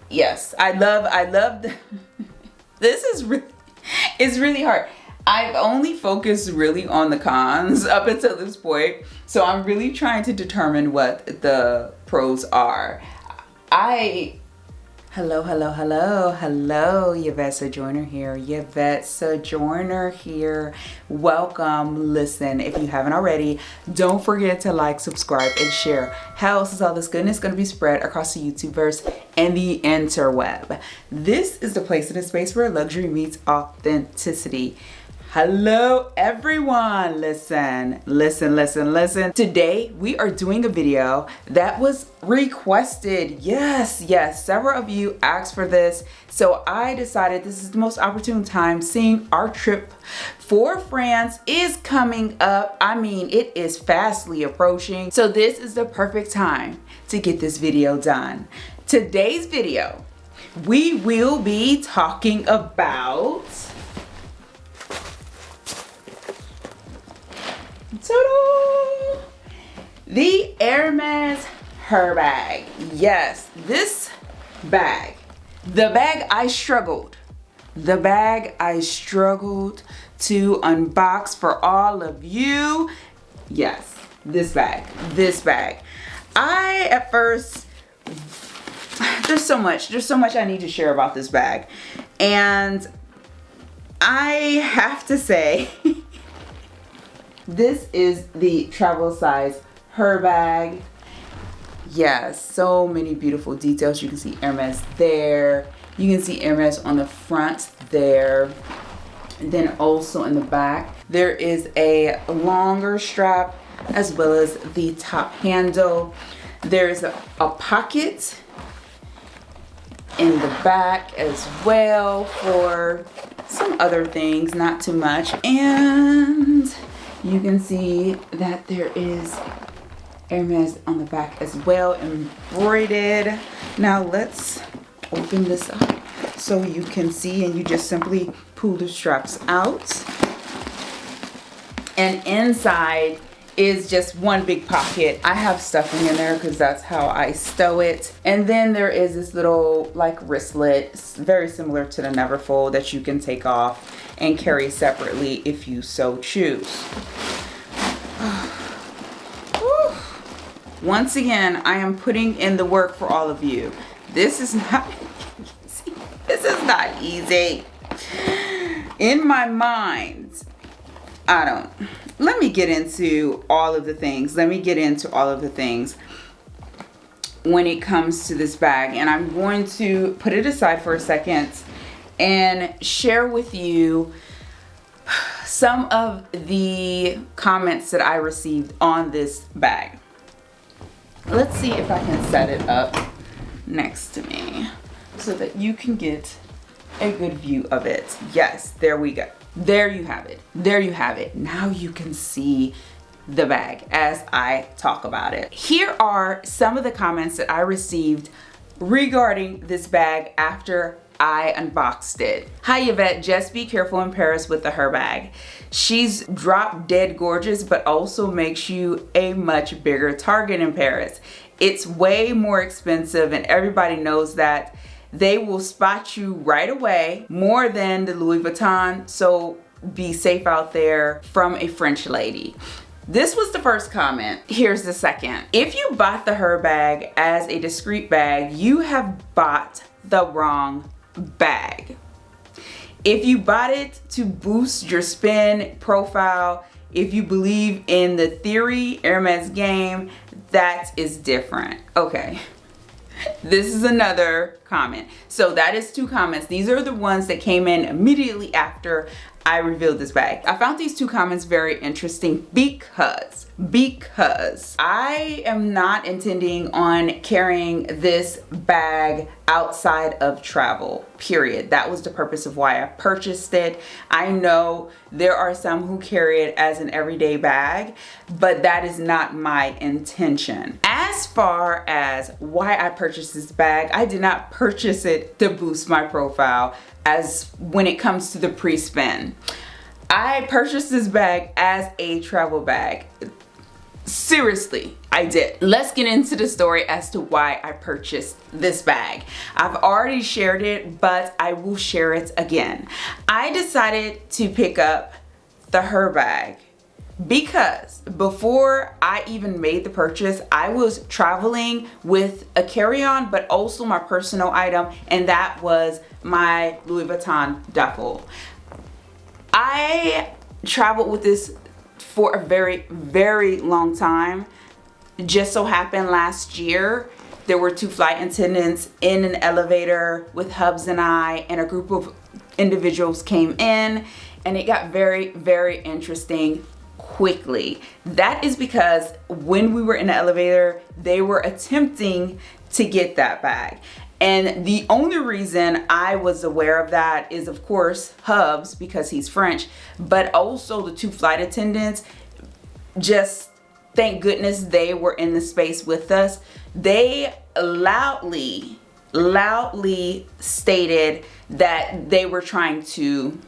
yes, I love this is really, it's really hard. I've only focused really on the cons up until this point, so I'm really trying to determine what the pros are. Hello, Yvette Sojourner here. Welcome. Listen, if you haven't already, don't forget to like, subscribe, and share. How else is all this goodness going to be spread across the YouTubeverse and the interweb? This is the place in a space where luxury meets authenticity. Hello everyone, listen. Today we are doing a video that was requested. Yes, several of you asked for this. So I decided this is the most opportune time, seeing our trip for France is coming up. I mean, it is fastly approaching. So this is the perfect time to get this video done. Today's video, we will be talking about the Hermes Herbag. Yes, this bag, the bag I struggled to unbox for all of you. Yes, this bag. I at first, there's so much I need to share about this bag, and I have to say this is the travel size Herbag. Yes, so many beautiful details. You can see Hermes there. You can see Hermes on the front there. And then also in the back, there is a longer strap as well as the top handle. There's a pocket in the back as well for some other things, not too much. And you can see that there is Hermes on the back as well, embroidered. Now let's open this up so you can see, and you just simply pull the straps out. And inside is just one big pocket. I have stuffing in there because that's how I stow it. And then there is this little like wristlet, very similar to the Neverfull, that you can take off and carry separately if you so choose. Once again, I am putting in the work for all of you. This is not easy. This is not easy. In my mind, let me get into all of the things. When it comes to this bag. And I'm going to put it aside for a second and share with you some of the comments that I received on this bag. Let's see if I can set it up next to me so that you can get a good view of it. Yes, there we go. There you have it. Now you can see the bag as I talk about it. Here are some of the comments that I received regarding this bag after I unboxed it. Hi Yvette, just be careful in Paris with the Herbag. She's drop dead gorgeous, but also makes you a much bigger target in Paris. It's way more expensive and everybody knows that. They will spot you right away, more than the Louis Vuitton, so be safe out there, from a French lady. This was the first comment. Here's the second. If you bought the Herbag as a discreet bag, you have bought the wrong bag. If you bought it to boost your spin profile, if you believe in the theory Hermes game, that is different. Okay. This is another comment. So that is two comments. These are the ones that came in immediately after I revealed this bag. I found these two comments very interesting because I am not intending on carrying this bag outside of travel, period. That was the purpose of why I purchased it. I know there are some who carry it as an everyday bag, but that is not my intention. As far as why I purchased this bag, I did not purchase it to boost my profile as when it comes to the pre-spin. I purchased this bag as a travel bag. Seriously, I did. Let's get into the story as to why I purchased this bag. I've already shared it, but I will share it again. I decided to pick up the Herbag because before I even made the purchase, I was traveling with a carry-on, but also my personal item, and that was my Louis Vuitton duffel. I traveled with this for a very, very long time. Just so happened last year, there were 2 flight attendants in an elevator with Hubs and I, and a group of individuals came in, and it got very, very interesting quickly. That is because when we were in the elevator, they were attempting to get that bag. And the only reason I was aware of that is, of course, Hubs, because he's French, but also the 2 flight attendants. Just thank goodness they were in the space with us. They loudly stated that they were trying to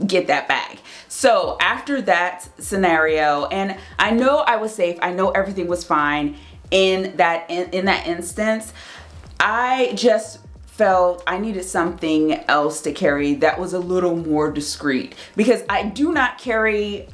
get that bag. So after that scenario, and I know I was safe, I know everything was fine in that instance, I just felt I needed something else to carry that was a little more discreet, because I do not carry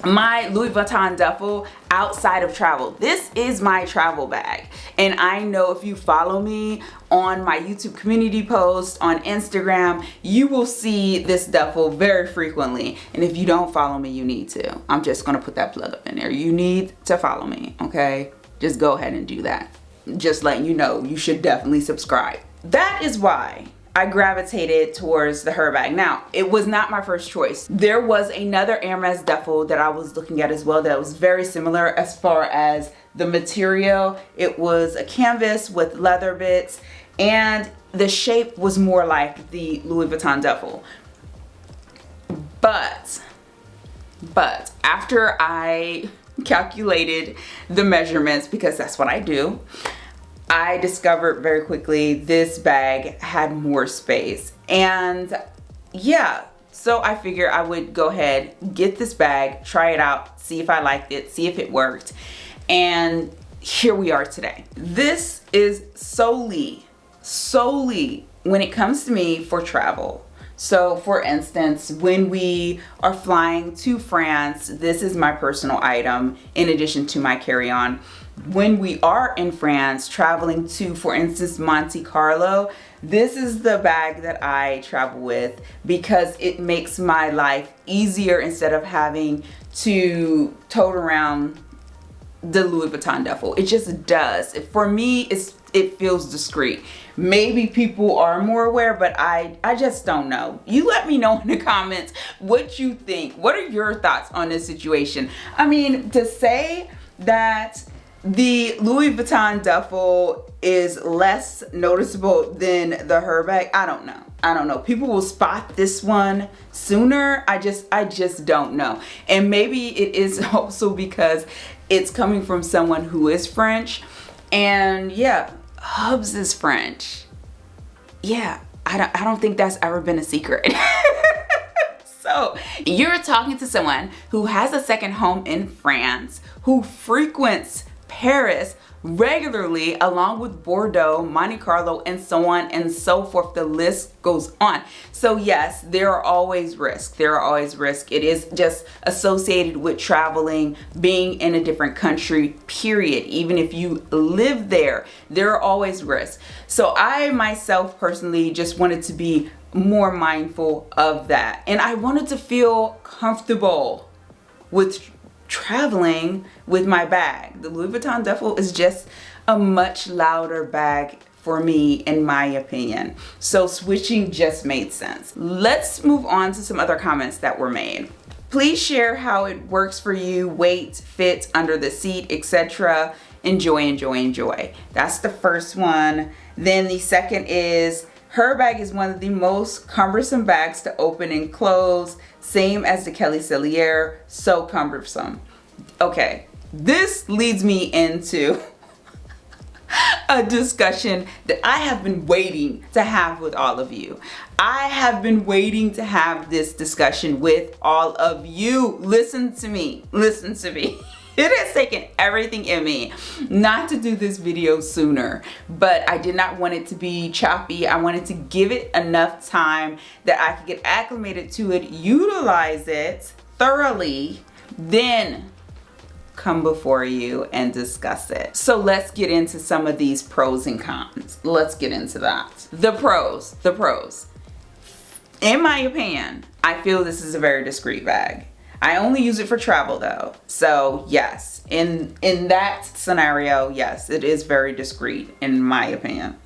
my Louis Vuitton duffel outside of travel. This is my travel bag, and I know if you follow me on my YouTube community posts on Instagram, you will see this duffel very frequently. And if you don't follow me, you need to. I'm just gonna put that plug up in there. You need to follow me, okay? Just go ahead and do that. Just letting you know, you should definitely subscribe. That is why I gravitated towards the Herbag. Now, it was not my first choice. There was another Hermes duffel that I was looking at as well that was very similar as far as the material. It was a canvas with leather bits, and the shape was more like the Louis Vuitton duffel. But after I calculated the measurements, because that's what I do, I discovered very quickly this bag had more space. And yeah, so I figured I would go ahead, get this bag, try it out, see if I liked it, see if it worked. And here we are today. This is solely when it comes to me for travel. So for instance, when we are flying to France, this is my personal item in addition to my carry-on. When we are in France traveling to, for instance, Monte Carlo, this is the bag that I travel with because it makes my life easier instead of having to tote around the Louis Vuitton duffel. It just does. For me, it feels discreet. Maybe people are more aware, but I just don't know. You let me know in the comments what you think. What are your thoughts on this situation? I mean, to say that the Louis Vuitton duffel is less noticeable than the Herbag, I don't know. People will spot this one sooner. I just don't know. And maybe it is also because it's coming from someone who is French. And yeah, Hubs is French. Yeah, I don't think that's ever been a secret. So you're talking to someone who has a second home in France, who frequents Paris regularly, along with Bordeaux, Monte Carlo, and so on and so forth. The list goes on. So yes, there are always risks. There are always risks. It is just associated with traveling, being in a different country, period. Even if you live there, there are always risks. So I myself personally just wanted to be more mindful of that. And I wanted to feel comfortable with traveling with my bag. The Louis Vuitton duffel is just a much louder bag for me, in my opinion. So switching just made sense. Let's move on to some other comments that were made. Please share how it works for you, weight, fit, under the seat, etc. Enjoy, enjoy, enjoy. That's the first one. Then the second is, Herbag is one of the most cumbersome bags to open and close. Same as the Kelly Cellier, so cumbersome. Okay, this leads me into a discussion that I have been waiting to have with all of you. I have been waiting to have this discussion with all of you. Listen to me, listen to me. It has taken everything in me not to do this video sooner, but I did not want it to be choppy. I wanted to give it enough time that I could get acclimated to it, utilize it thoroughly, then come before you and discuss it. So let's get into some of these pros and cons. Let's get into that. The pros. In my opinion, I feel this is a very discreet bag. I only use it for travel though. So yes, in that scenario, yes, it is very discreet in my opinion.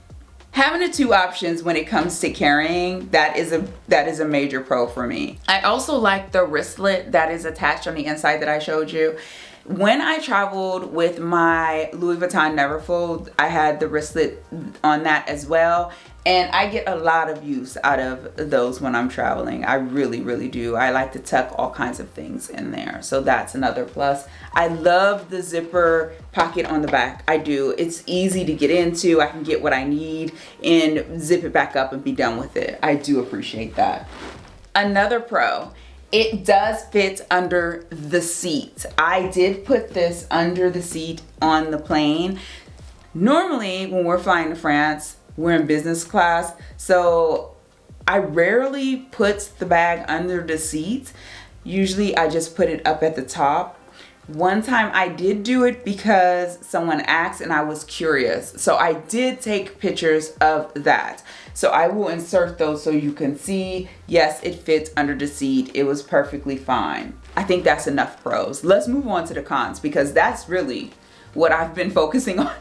Having the two options when it comes to carrying, that is a major pro for me. I also like the wristlet that is attached on the inside that I showed you. When I traveled with my Louis Vuitton Neverfold, I had the wristlet on that as well. And I get a lot of use out of those when I'm traveling. I really, really do. I like to tuck all kinds of things in there. So that's another plus. I love the zipper pocket on the back. I do. It's easy to get into. I can get what I need and zip it back up and be done with it. I do appreciate that. Another pro, it does fit under the seat. I did put this under the seat on the plane. Normally, when we're flying to France, we're in business class, so I rarely put the bag under the seat. Usually I just put it up at the top. One time I did do it because someone asked and I was curious. So I did take pictures of that. So I will insert those so you can see, yes, it fits under the seat. It was perfectly fine. I think that's enough pros. Let's move on to the cons because that's really what I've been focusing on.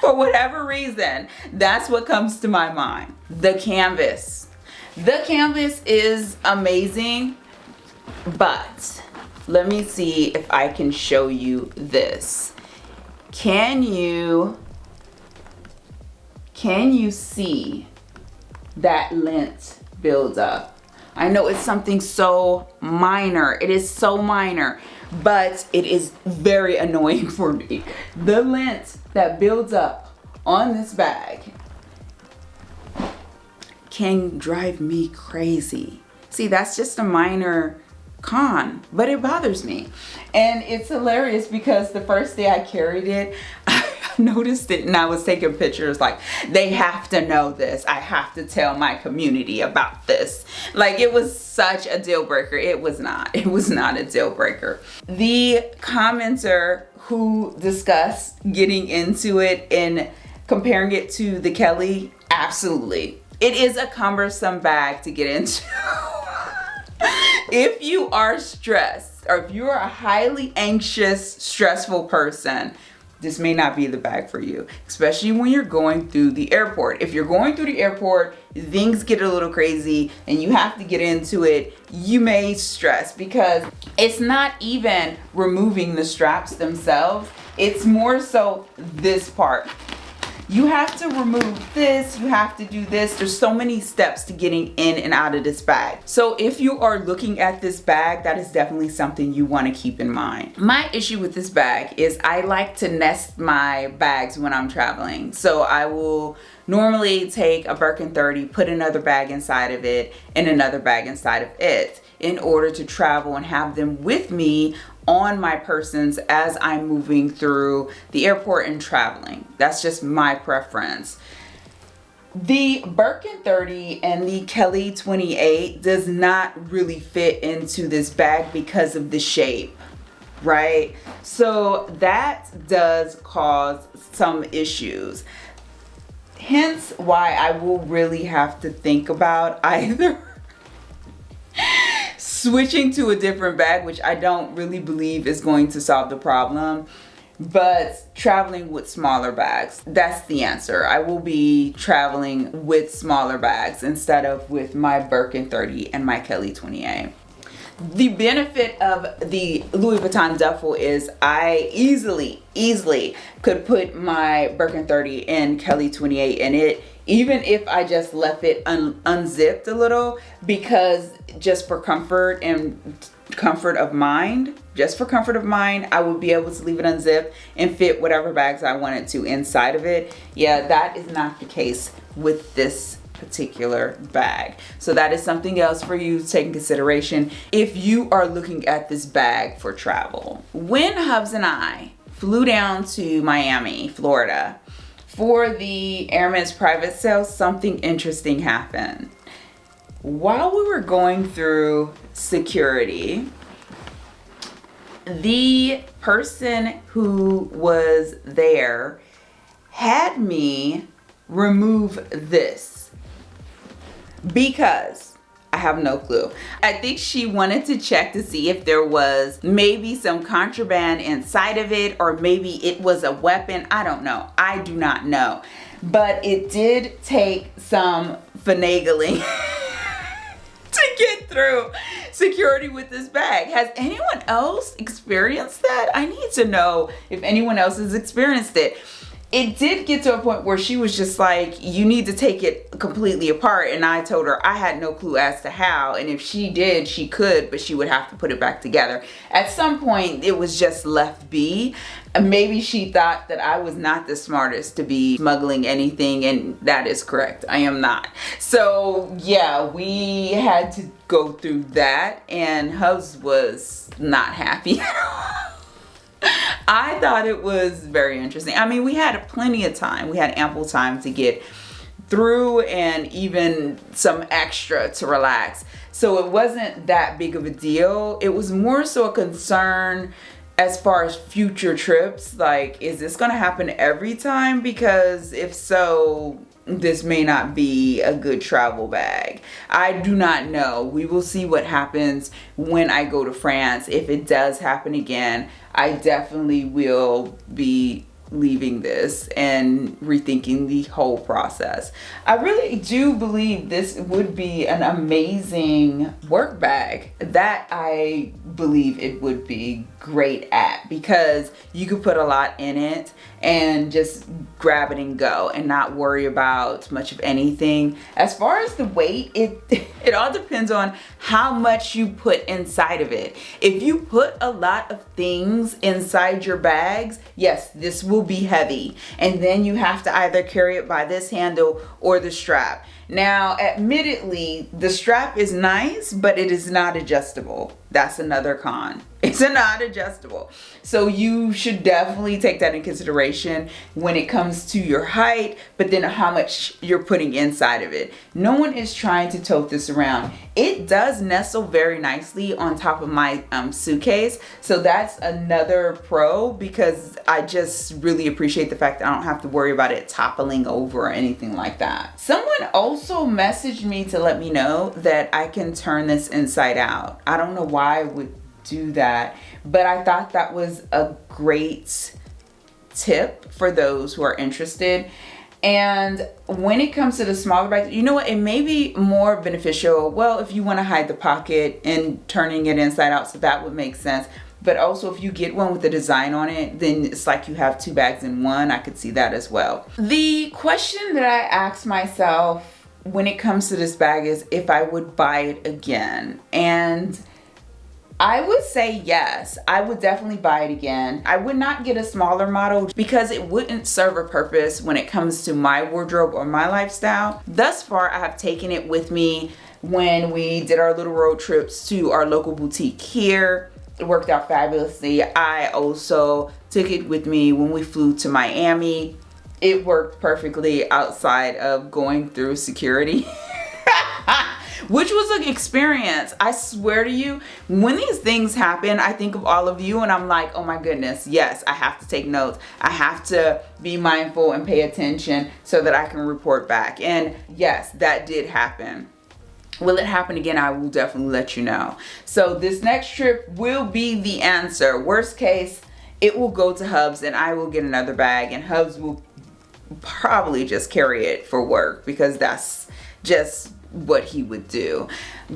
For whatever reason, that's what comes to my mind. The canvas. The canvas is amazing, but let me see if I can show you this. Can you see that lint build up? I know it's something so minor. It is so minor, but it is very annoying for me. The lint that builds up on this bag can drive me crazy. See, that's just a minor con, but it bothers me. And it's hilarious because the first day I carried it, I noticed it and I was taking pictures like, they have to know this. I have to tell my community about this. Like, it was such a deal breaker. It was not a deal breaker. The commenter who discussed getting into it and comparing it to the Kelly, absolutely. It is a cumbersome bag to get into. If you are stressed or if you're a highly anxious, stressful person, this may not be the bag for you, especially when you're going through the airport. If you're going through the airport, things get a little crazy and you have to get into it, you may stress because it's not even removing the straps themselves. It's more so this part. You have to remove this, you have to do this. There's so many steps to getting in and out of this bag. So if you are looking at this bag, that is definitely something you want to keep in mind. My issue with this bag is I like to nest my bags when I'm traveling. So I will normally take a Birkin 30, put another bag inside of it and another bag inside of it in order to travel and have them with me on my persons as I'm moving through the airport and traveling. That's just my preference. The Birkin 30 and the Kelly 28 does not really fit into this bag because of the shape, right? So that does cause some issues. Hence why I will really have to think about either switching to a different bag, which I don't really believe is going to solve the problem, but traveling with smaller bags. That's the answer. I will be traveling with smaller bags instead of with my Birkin 30 and my Kelly 28. The benefit of the Louis Vuitton duffel is I easily could put my Birkin 30 and Kelly 28 in it, even if I just left it unzipped a little, because just for comfort and comfort of mind, I would be able to leave it unzipped and fit whatever bags I wanted to inside of it. Yeah, that is not the case with this particular bag. So that is something else for you to take in consideration if you are looking at this bag for travel. When Hubs and I flew down to Miami, Florida for the Hermes private sale, something interesting happened. While we were going through security, the person who was there had me remove this because I have no clue. I think she wanted to check to see if there was maybe some contraband inside of it, or maybe it was a weapon. I don't know. I do not know. But it did take some finagling to get through security with this bag. Has anyone else experienced that? I need to know if anyone else has experienced it. It did get to a point where she was just like, you need to take it completely apart. And I told her I had no clue as to how. And if she did, she could, but she would have to put it back together. At some point, it was just left be. Maybe she thought that I was not the smartest to be smuggling anything. And that is correct. I am not. So yeah, we had to go through that. And Hubs was not happy at all. I thought it was very interesting. I mean, we had plenty of time. We had ample time to get through and even some extra to relax. So it wasn't that big of a deal. It was more so a concern as far as future trips. Like, is this going to happen every time? Because if so, this may not be a good travel bag. I do not know. We will see what happens when I go to France. If it does happen again, I definitely will be leaving this and rethinking the whole process. I really do believe this would be an amazing work bag. That I believe it would be great at, because you could put a lot in it and just grab it and go and not worry about much of anything. As far as the weight, it all depends on how much you put inside of it. If you put a lot of things inside your bags, yes, this will be heavy, and then you have to either carry it by this handle or the strap. Now, admittedly, the strap is nice, but it is not adjustable. That's another con. It's not adjustable. So you should definitely take that in consideration when it comes to your height, but then how much you're putting inside of it. No one is trying to tote this around. It does nestle very nicely on top of my suitcase. So that's another pro, because I just really appreciate the fact that I don't have to worry about it toppling over or anything like that. Someone also messaged me to let me know that I can turn this inside out. I don't know why I would do that, but I thought that was a great tip for those who are interested. And when it comes to the smaller bags, you know what, it may be more beneficial, well, if you want to hide the pocket and turning it inside out, so that would make sense. But also, if you get one with a design on it, then it's like you have two bags in one. I could see that as well. The question that I asked myself when it comes to this bag is if I would buy it again. And I would say yes, I would definitely buy it again. I would not get a smaller model because it wouldn't serve a purpose when it comes to my wardrobe or my lifestyle. Thus far, I have taken it with me when we did our little road trips to our local boutique here. It worked out fabulously. I also took it with me when we flew to Miami. It worked perfectly outside of going through security. Which was an experience. I swear to you, when these things happen, I think of all of you and I'm like, oh my goodness, yes, I have to take notes. I have to be mindful and pay attention so that I can report back. And yes, that did happen. Will it happen again? I will definitely let you know. So this next trip will be the answer. Worst case, it will go to Hubs and I will get another bag, and Hubs will probably just carry it for work because that's just what he would do.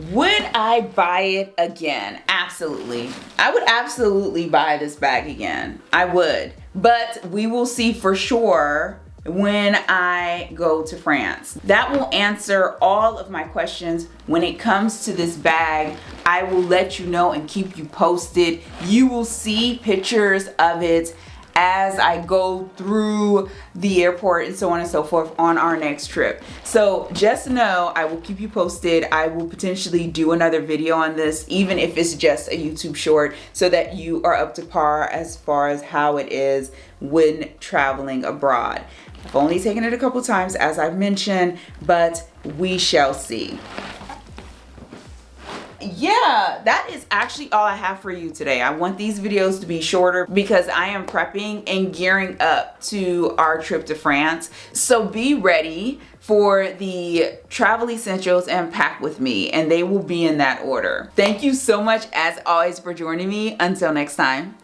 Would I buy it again? Absolutely. I would absolutely buy this bag again. I would. But we will see for sure when I go to France. That will answer all of my questions when it comes to this bag. I will let you know and keep you posted. You will see pictures of it as I go through the airport and so on and so forth on our next trip. So just know I will keep you posted. I will potentially do another video on this, even if it's just a YouTube short, so that you are up to par as far as how it is when traveling abroad. I've only taken it a couple times, as I've mentioned, but we shall see. Yeah, that is actually all I have for you today. I want these videos to be shorter because I am prepping and gearing up to our trip to France. So be ready for the travel essentials and pack with me, and they will be in that order. Thank you so much as always for joining me. Until next time.